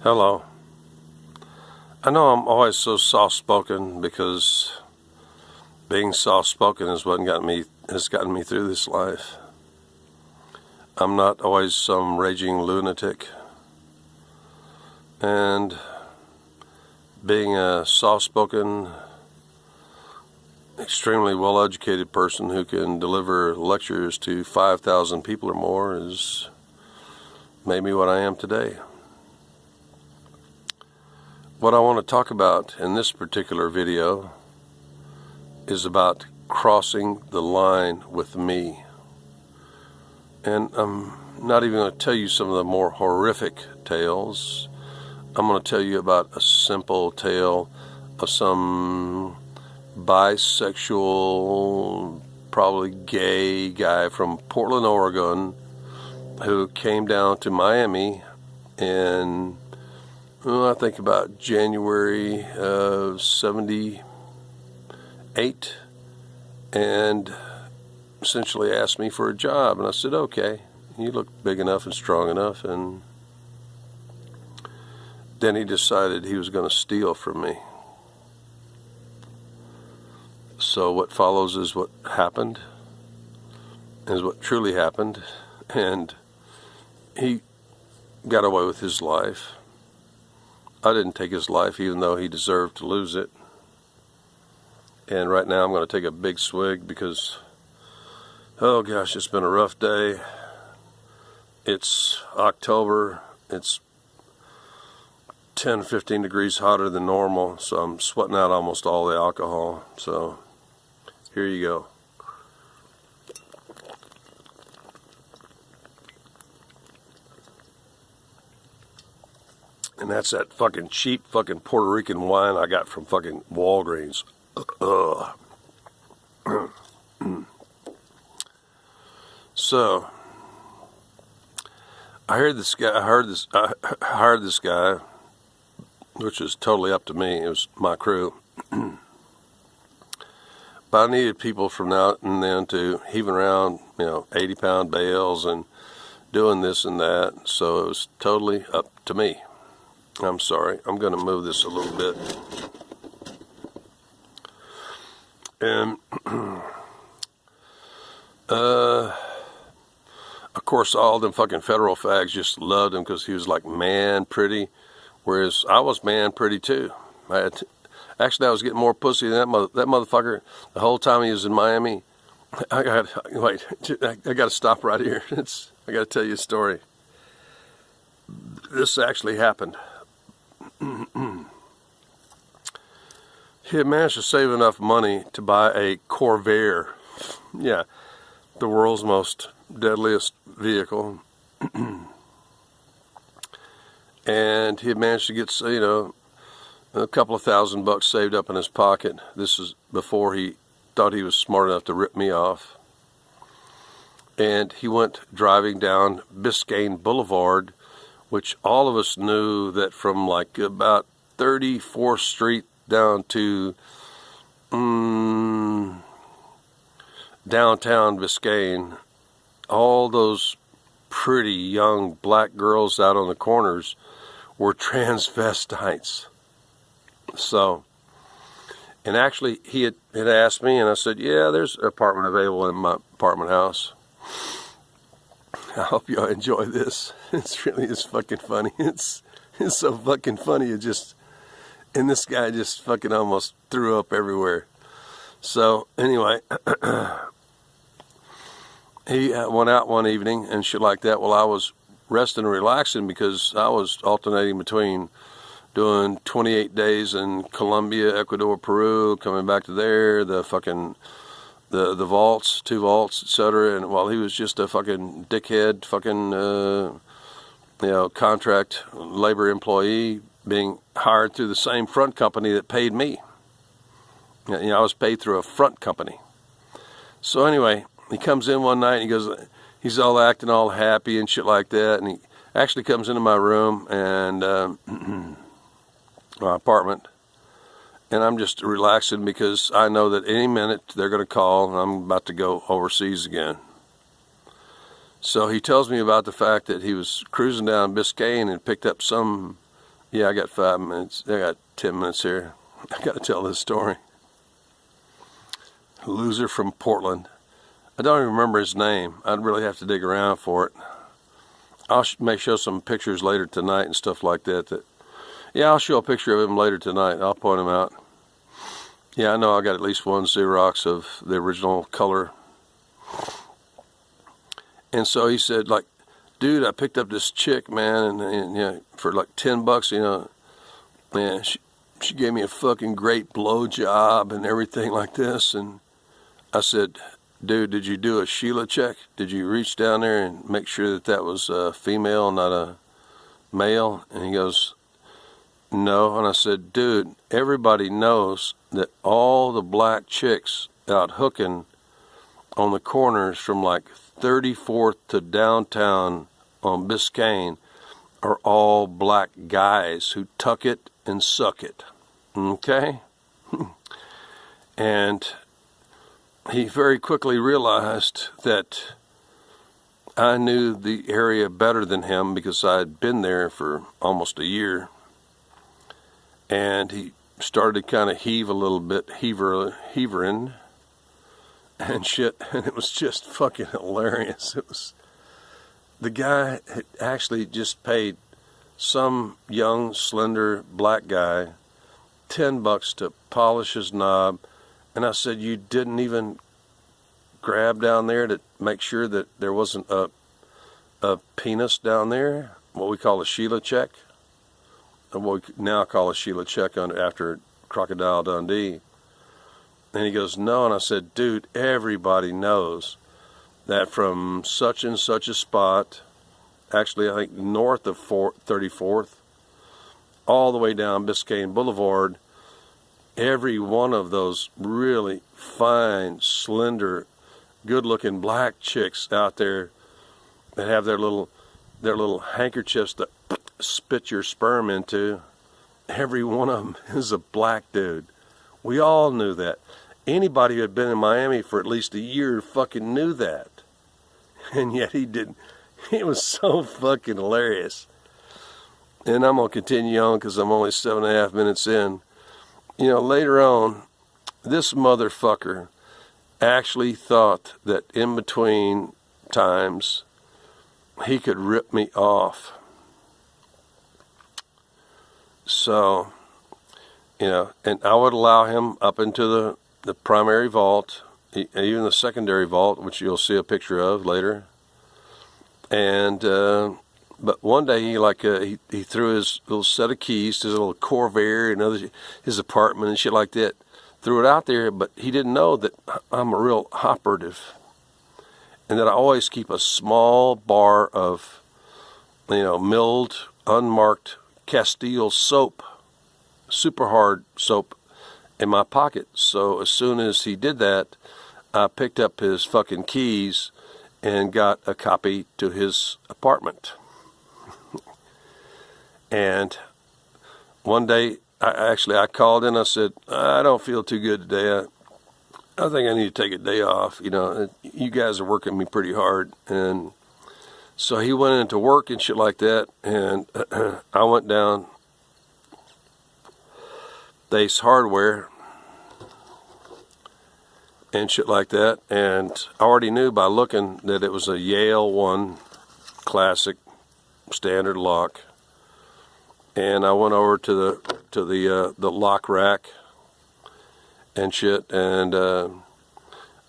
Hello. I know I'm always so soft-spoken because being soft-spoken is what has gotten me through this life. I'm not always some raging lunatic, and being a soft-spoken, extremely well-educated person who can deliver lectures to 5,000 people or more has made me what I am today. What I want to talk about in this particular video is about crossing the line with me. And I'm not even going to tell you some of the more horrific tales. I'm going to tell you about a simple tale of some bisexual, probably gay guy from Portland, Oregon, who came down to Miami in I think about January of '78, and essentially asked me for a job, and I said, okay, you look big enough and strong enough, and then he decided he was going to steal from me. So what follows is what happened, is what truly happened, and he got away with his life. I didn't take his life, even though he deserved to lose it. And right now I'm going to take a big swig because, oh gosh, it's been a rough day. It's October. It's 10, 15 degrees hotter than normal, so I'm sweating out almost all the alcohol. So here you go. And that's that fucking cheap fucking Puerto Rican wine I got from fucking Walgreens. So I hired this guy, which is totally up to me. It was my crew. But I needed people from now and then to heaving around, 80-pound bales and doing this and that. So it was totally up to me. I'm sorry, I'm going to move this a little bit. And, of course, all them fucking federal fags just loved him because he was like man pretty, whereas I was man pretty too. Actually, I was getting more pussy than that motherfucker the whole time he was in Miami. I got to stop right here. I got to tell you a story. This actually happened. He had managed to save enough money to buy a Corvair. Yeah, the world's most deadliest vehicle. And he had managed to get, a couple of $1,000 saved up in his pocket. This is before he thought he was smart enough to rip me off. And he went driving down Biscayne Boulevard, which all of us knew that from like about 34th Street down to downtown Biscayne, all those pretty young black girls out on the corners were transvestites. So, and actually he had asked me, and I said, yeah, there's an apartment available in my apartment house. I hope y'all enjoy this. It's really is fucking funny. It's so fucking funny. And this guy just fucking almost threw up everywhere. So anyway, he went out one evening and shit like that. Well, I was resting and relaxing because I was alternating between doing 28 days in Colombia, Ecuador, Peru, coming back to there, the vaults, 2 vaults, etc. And while he was just a fucking dickhead, contract labor employee being hired through the same front company that paid me. I was paid through a front company. So anyway, he comes in one night and he goes, he's all acting all happy and shit like that. And he actually comes into my room and my apartment. And I'm just relaxing because I know that any minute they're going to call and I'm about to go overseas again. So he tells me about the fact that he was cruising down Biscayne and picked up some Yeah, I got 5 minutes. I got 10 minutes here. I got to tell this story. Loser from Portland. I don't even remember his name. I'd really have to dig around for it. I may show some pictures later tonight and stuff like that. Yeah, I'll show a picture of him later tonight. I'll point him out. Yeah, I know I got at least one Xerox of the original color. And so he said, like, dude, I picked up this chick, man, and you know, for like $10, you know, man, she gave me a fucking great blow job and everything like this. And I said, dude, did you do a Sheila check? Did you reach down there and make sure that that was a female, not a male? And he goes, no. And I said, dude, everybody knows that all the black chicks out hooking on the corners from like 34th to downtown on Biscayne are all black guys who tuck it and suck it. Okay? And he very quickly realized that I knew the area better than him because I had been there for almost a year. And he started to kind of heave a little bit, heavering and shit, and it was just fucking hilarious. It was, the guy had actually just paid some young, slender black guy $10 to polish his knob, and I said, you didn't even grab down there to make sure that there wasn't a penis down there, what we call a Sheila check, and what we now call a Sheila check after Crocodile Dundee. And he goes, no. And I said, dude, everybody knows that from such and such a spot, actually I think north of 34th, all the way down Biscayne Boulevard, every one of those really fine, slender, good-looking black chicks out there that have their little handkerchiefs to spit your sperm into, every one of them is a black dude. We all knew that. Anybody who had been in Miami for at least a year fucking knew that. And yet he didn't. It was so fucking hilarious. And I'm going to continue on because I'm only 7.5 minutes in. You know, later on, this motherfucker actually thought that in between times he could rip me off. So, you know, and I would allow him up into the primary vault, even the secondary vault, which you'll see a picture of later. And but one day he threw his little set of keys to his little Corvair and his apartment and shit like that, threw it out there. But he didn't know that I'm a real operative, and that I always keep a small bar of, you know, milled, unmarked Castile soap, super hard soap, in my pocket. So as soon as he did that, I picked up his fucking keys and got a copy to his apartment. And one day, I called in. I said, I don't feel too good today. I think I need to take a day off. You know, you guys are working me pretty hard. And so he went into work and shit like that. And I went down Ace Hardware and shit like that, and I already knew by looking that it was a Yale 1 classic standard lock. And I went over to the lock rack and shit, and I'd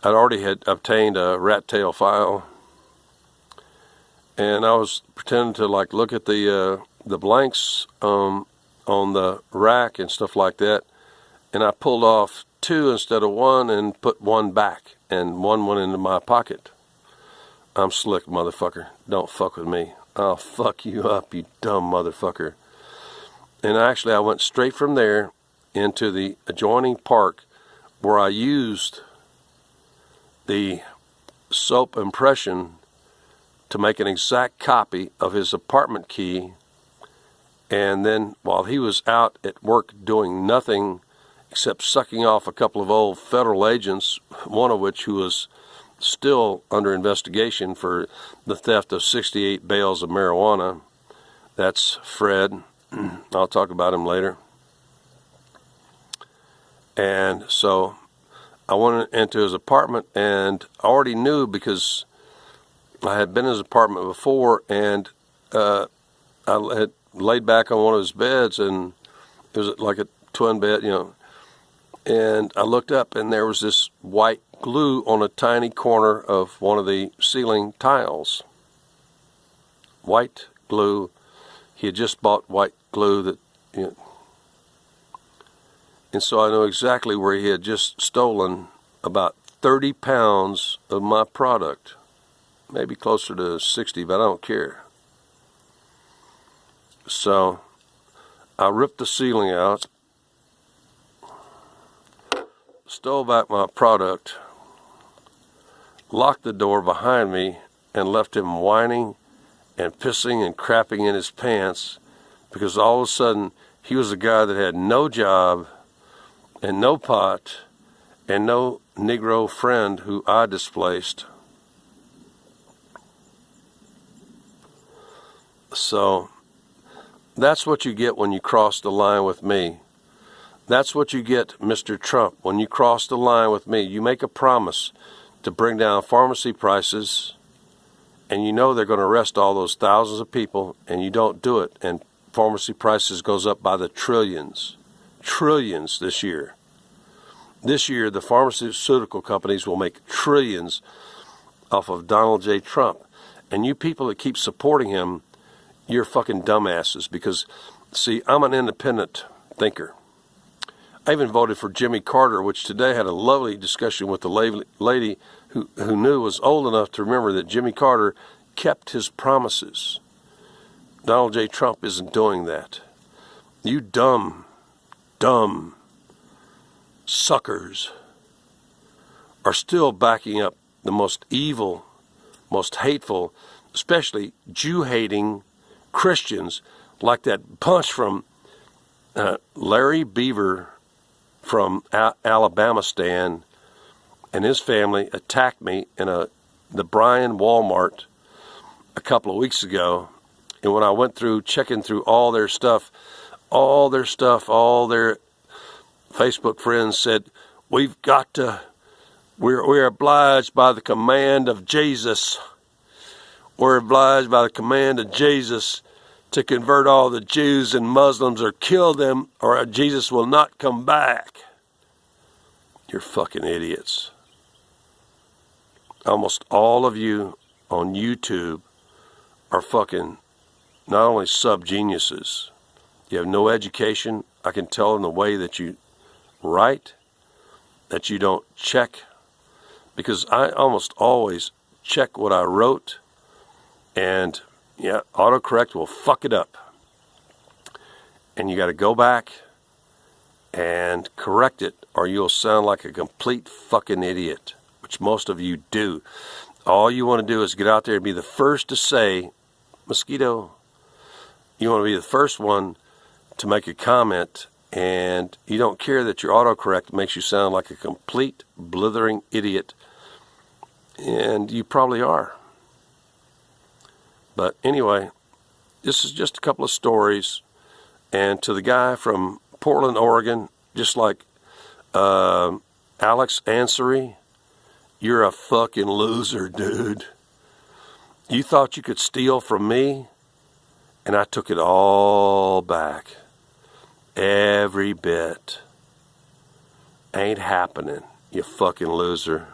already had obtained a rat tail file, and I was pretending to like look at the blanks on the rack and stuff like that, and I pulled off 2 instead of 1 and put 1 back, and 1 went into my pocket. I'm slick, motherfucker. Don't fuck with me. I'll fuck you up, you dumb motherfucker. And actually I went straight from there into the adjoining park where I used the soap impression to make an exact copy of his apartment key. And then while he was out at work doing nothing except sucking off a couple of old federal agents, one of which who was still under investigation for the theft of 68 bales of marijuana. That's Fred I'll talk about him later. And so I went into his apartment, and I already knew because I had been in his apartment before, and I had laid back on one of his beds, and it was like a twin bed, and I looked up, and there was this white glue on a tiny corner of one of the ceiling tiles. White glue. He had just bought white glue that, and so I know exactly where he had just stolen about 30 pounds of my product. Maybe closer to 60, but I don't care. So I ripped the ceiling out, stole back my product, locked the door behind me, and left him whining and pissing and crapping in his pants, because all of a sudden he was a guy that had no job and no pot and no Negro friend who I displaced. So that's what you get when you cross the line with me. That's what you get, Mr. Trump, when you cross the line with me. You make a promise to bring down pharmacy prices, and you know they're going to arrest all those thousands of people, and you don't do it, and pharmacy prices goes up by the trillions this year. This year, the pharmaceutical companies will make trillions off of Donald J. Trump. And you people that keep supporting him, you're fucking dumbasses, because, see, I'm an independent thinker. I even voted for Jimmy Carter, which today had a lovely discussion with the lady who knew, was old enough to remember that Jimmy Carter kept his promises. Donald J. Trump isn't doing that. You dumb suckers are still backing up the most evil, most hateful, especially Jew-hating Christians, like that bunch from Larry Beaver from Alabama stand, and his family attacked me in the Bryan Walmart a couple of weeks ago. And when I went through checking through all their stuff, all their Facebook friends said, we're obliged by the command of Jesus. We're obliged by the command of Jesus to convert all the Jews and Muslims or kill them, or Jesus will not come back. You're fucking idiots. Almost all of you on YouTube are fucking not only sub-geniuses. You have no education. I can tell in the way that you write, that you don't check, because I almost always check what I wrote, and autocorrect will fuck it up. And you got to go back and correct it, or you'll sound like a complete fucking idiot, which most of you do. All you want to do is get out there and be the first to say, mosquito. You want to be the first one to make a comment, and you don't care that your autocorrect makes you sound like a complete blithering idiot, and you probably are. But anyway, this is just a couple of stories. And to the guy from Portland, Oregon, just like Alex Ansary, you're a fucking loser, dude. You thought you could steal from me, and I took it all back. Every bit. Ain't happening, you fucking loser.